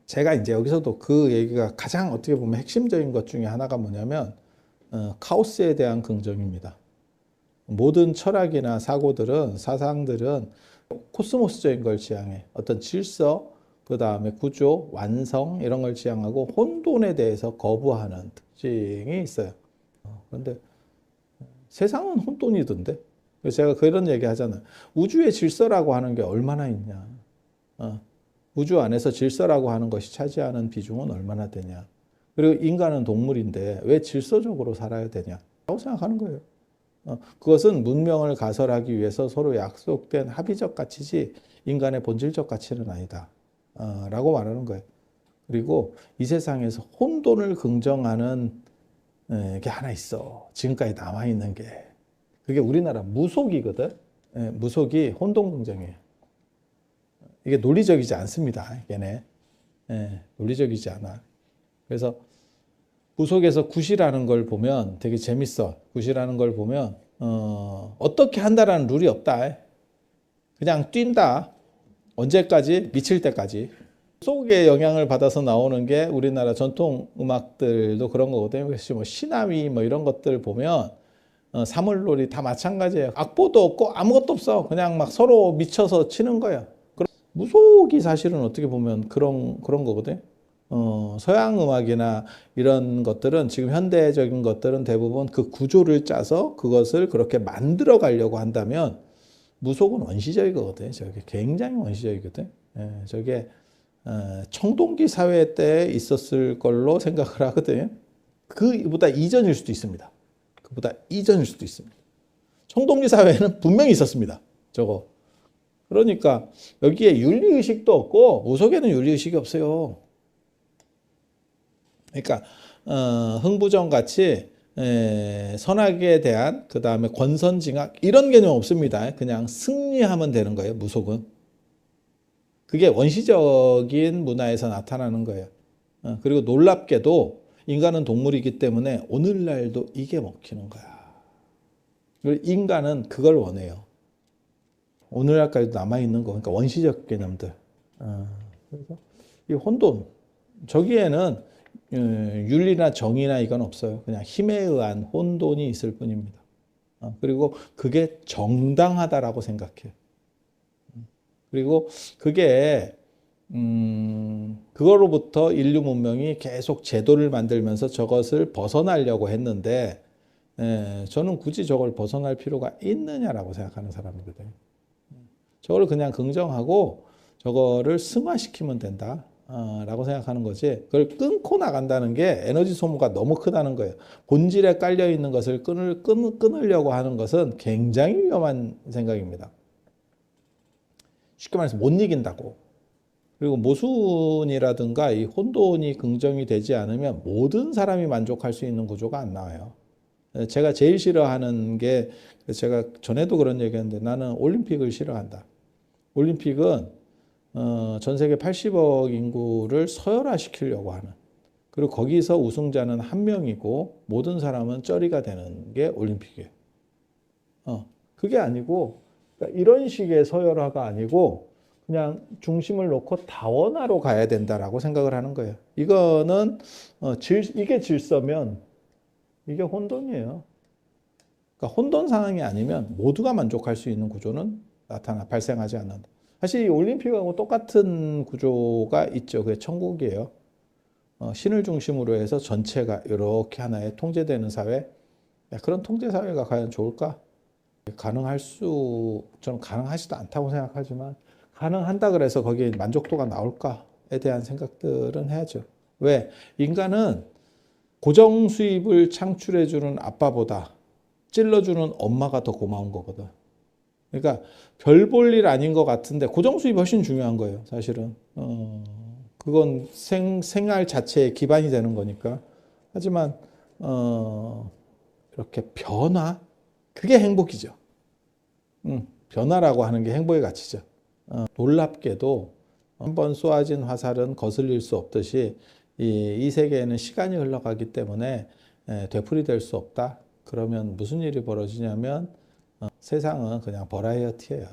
제가 이제 여기서도 그 얘기가 가장 어떻게 보면 핵심적인 것 중에 하나가 뭐냐면 카오스에 대한 긍정입니다. 모든 철학이나 사고들은 사상들은 코스모스적인 걸 지향해. 어떤 질서, 그 다음에 구조, 완성 이런 걸 지향하고 혼돈에 대해서 거부하는 특징이 있어요. 그런데 세상은 혼돈이던데. 그래서 제가 그런 얘기 하잖아요. 우주의 질서라고 하는 게 얼마나 있냐. 우주 안에서 질서라고 하는 것이 차지하는 비중은 얼마나 되냐. 그리고 인간은 동물인데 왜 질서적으로 살아야 되냐. 라고 생각하는 거예요. 그것은 문명을 가설하기 위해서 서로 약속된 합의적 가치지 인간의 본질적 가치는 아니다. 라고 말하는 거예요. 그리고 이 세상에서 혼돈을 긍정하는 게 하나 있어. 지금까지 남아있는 게. 그게 우리나라 무속이거든. 무속이 혼돈 긍정이에요. 이게 논리적이지 않습니다. 얘네. 논리적이지 않아. 그래서 무속에서 굿이라는 걸 보면 되게 재밌어. 굿이라는 걸 보면 어떻게 한다라는 룰이 없다. 그냥 뛴다. 언제까지? 미칠 때까지. 속의 영향을 받아서 나오는 게 우리나라 전통 음악들도 그런 거거든요. 그래서 뭐 시나위 뭐 이런 것들 보면 사물놀이 다 마찬가지예요. 악보도 없고 아무것도 없어. 그냥 막 서로 미쳐서 치는 거예요. 무속이 사실은 어떻게 보면 그런 거거든요. 서양 음악이나 이런 것들은 지금 현대적인 것들은 대부분 그 구조를 짜서 그것을 그렇게 만들어 가려고 한다면 무속은 원시적이거든요. 저게 굉장히 원시적이거든요. 저게 청동기 사회 때 있었을 걸로 생각을 하거든요. 그보다 이전일 수도 있습니다. 그보다 이전일 수도 있습니다. 청동기 사회는 분명히 있었습니다. 저거. 그러니까 여기에 윤리의식도 없고 무속에는 윤리의식이 없어요. 그러니까 흥부정 같이 선악에 대한 그 다음에 권선징악 이런 개념 없습니다. 그냥 승리하면 되는 거예요. 무속은. 그게 원시적인 문화에서 나타나는 거예요. 그리고 놀랍게도 인간은 동물이기 때문에 오늘날도 이게 먹히는 거야. 그리고 인간은 그걸 원해요. 오늘날까지도 남아있는 거. 그러니까 원시적 개념들. 그래서 이 혼돈. 저기에는 윤리나 정의나 이건 없어요. 그냥 힘에 의한 혼돈이 있을 뿐입니다. 그리고 그게 정당하다라고 생각해요. 그리고 그게 그거로부터 인류 문명이 계속 제도를 만들면서 저것을 벗어나려고 했는데 저는 굳이 저걸 벗어날 필요가 있느냐라고 생각하는 사람이거든요. 저걸 그냥 긍정하고 저거를 승화시키면 된다. 라고 생각하는 거지. 그걸 끊고 나간다는 게 에너지 소모가 너무 크다는 거예요. 본질에 깔려 있는 것을 끊으려고 하는 것은 굉장히 위험한 생각입니다. 쉽게 말해서 못 이긴다고. 그리고 모순이라든가 이 혼돈이 긍정이 되지 않으면 모든 사람이 만족할 수 있는 구조가 안 나와요. 제가 제일 싫어하는 게 제가 전에도 그런 얘기했는데 나는 올림픽을 싫어한다. 올림픽은 전 세계 80억 인구를 서열화시키려고 하는, 그리고 거기서 우승자는 한 명이고 모든 사람은 쩌리가 되는 게 올림픽이에요. 그게 아니고 그러니까 이런 식의 서열화가 아니고 그냥 중심을 놓고 다원화로 가야 된다라고 생각을 하는 거예요. 이거는 이게 질서면 이게 혼돈이에요. 그러니까 혼돈 상황이 아니면 모두가 만족할 수 있는 구조는 발생하지 않는다. 사실 이 올림픽하고 똑같은 구조가 있죠. 그게 천국이에요. 신을 중심으로 해서 전체가 이렇게 하나의 통제되는 사회. 그런 통제 사회가 과연 좋을까? 저는 가능하지도 않다고 생각하지만 가능한다 그래서 거기에 만족도가 나올까에 대한 생각들은 해야죠. 왜? 인간은 고정 수입을 창출해주는 아빠보다 찔러주는 엄마가 더 고마운 거거든. 그러니까 별 볼 일 아닌 것 같은데 고정 수입이 훨씬 중요한 거예요. 사실은. 그건 생활 자체의 기반이 되는 거니까. 하지만 이렇게 변화? 그게 행복이죠. 변화라고 하는 게 행복의 가치죠. 놀랍게도 한번 쏘아진 화살은 거슬릴 수 없듯이 이 세계에는 시간이 흘러가기 때문에 되풀이될 수 없다. 그러면 무슨 일이 벌어지냐면 세상은 그냥 버라이어티예요.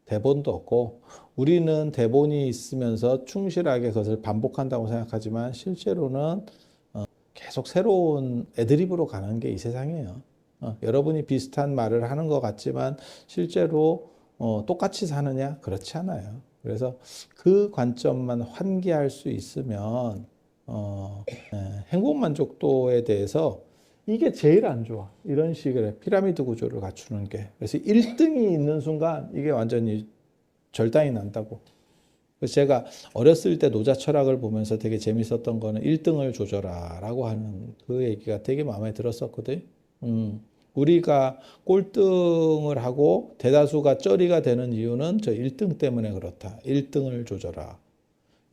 대본도 없고 우리는 대본이 있으면서 충실하게 그것을 반복한다고 생각하지만 실제로는 계속 새로운 애드립으로 가는 게 이 세상이에요. 여러분이 비슷한 말을 하는 것 같지만 실제로 똑같이 사느냐? 그렇지 않아요. 그래서 그 관점만 환기할 수 있으면 행복 만족도에 대해서 이게 제일 안 좋아. 이런 식의 피라미드 구조를 갖추는 게. 그래서 1등이 있는 순간 이게 완전히 절단이 난다고. 그래서 제가 어렸을 때 노자 철학을 보면서 되게 재밌었던 거는 1등을 조져라 라고 하는 그 얘기가 되게 마음에 들었었거든. 우리가 꼴등을 하고 대다수가 쩌리가 되는 이유는 저 1등 때문에 그렇다. 1등을 조져라.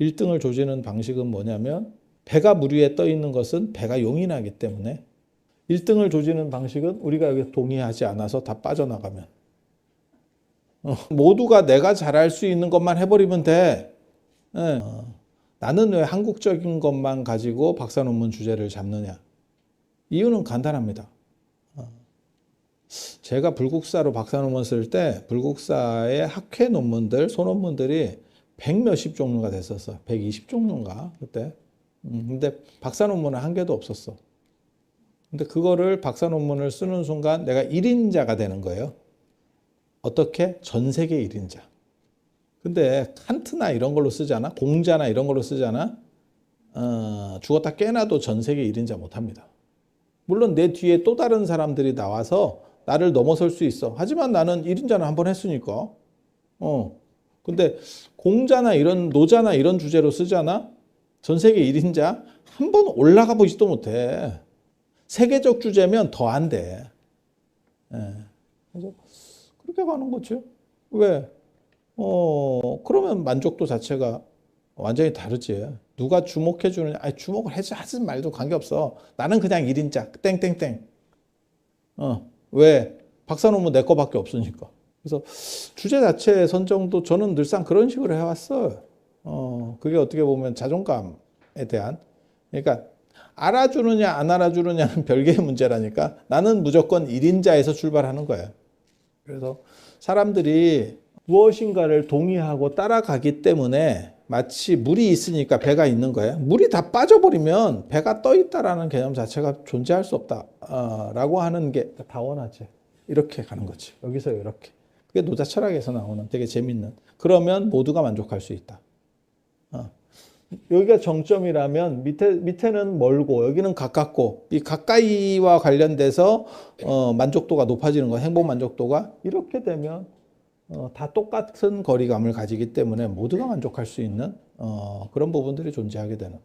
1등을 조지는 방식은 뭐냐면 배가 물 위에 떠 있는 것은 배가 용인하기 때문에 1등을 조지는 방식은 우리가 여기 동의하지 않아서 다 빠져나가면 모두가 내가 잘할 수 있는 것만 해버리면 돼. 나는 왜 한국적인 것만 가지고 박사 논문 주제를 잡느냐. 이유는 간단합니다. 제가 불국사로 박사 논문 쓸 때 불국사의 학회 논문들, 소논문들이 100 몇십 종류가 됐었어. 120 종류인가 그때. 근데 박사 논문은 한 개도 없었어. 근데 그거를 박사 논문을 쓰는 순간 내가 1인자가 되는 거예요. 어떻게? 전 세계 1인자. 근데 칸트나 이런 걸로 쓰잖아. 공자나 이런 걸로 쓰잖아. 죽었다 깨나도 전 세계 1인자 못합니다. 물론 내 뒤에 또 다른 사람들이 나와서 나를 넘어설 수 있어. 하지만 나는 1인자는 한 번 했으니까. 근데 공자나 이런 노자나 이런 주제로 쓰잖아. 전 세계 1인자 한 번 올라가 보지도 못해. 세계적 주제면 더 안 돼. 그래서 그렇게 가는 거지. 왜? 그러면 만족도 자체가 완전히 다르지. 누가 주목해 주느냐? 아니, 주목을 하든 말도 관계없어. 나는 그냥 1인자 땡땡땡. 왜? 박사 논문 내 거밖에 없으니까. 그래서 주제 자체의 선정도 저는 늘상 그런 식으로 해왔어요. 그게 어떻게 보면 자존감에 대한. 그러니까 알아주느냐 안 알아주느냐는 별개의 문제라니까. 나는 무조건 1인자에서 출발하는 거예요. 그래서 사람들이 무엇인가를 동의하고 따라가기 때문에 마치 물이 있으니까 배가 있는 거예요. 물이 다 빠져버리면 배가 떠 있다라는 개념 자체가 존재할 수 없다라고 하는 게 다원하지. 이렇게 가는 거지. 여기서 이렇게. 그게 노자 철학에서 나오는 되게 재밌는. 그러면 모두가 만족할 수 있다. 여기가 정점이라면 밑에는 멀고 여기는 가깝고 이 가까이와 관련돼서 만족도가 높아지는 거, 행복 만족도가 이렇게 되면 다 똑같은 거리감을 가지기 때문에 모두가 만족할 수 있는 그런 부분들이 존재하게 되는.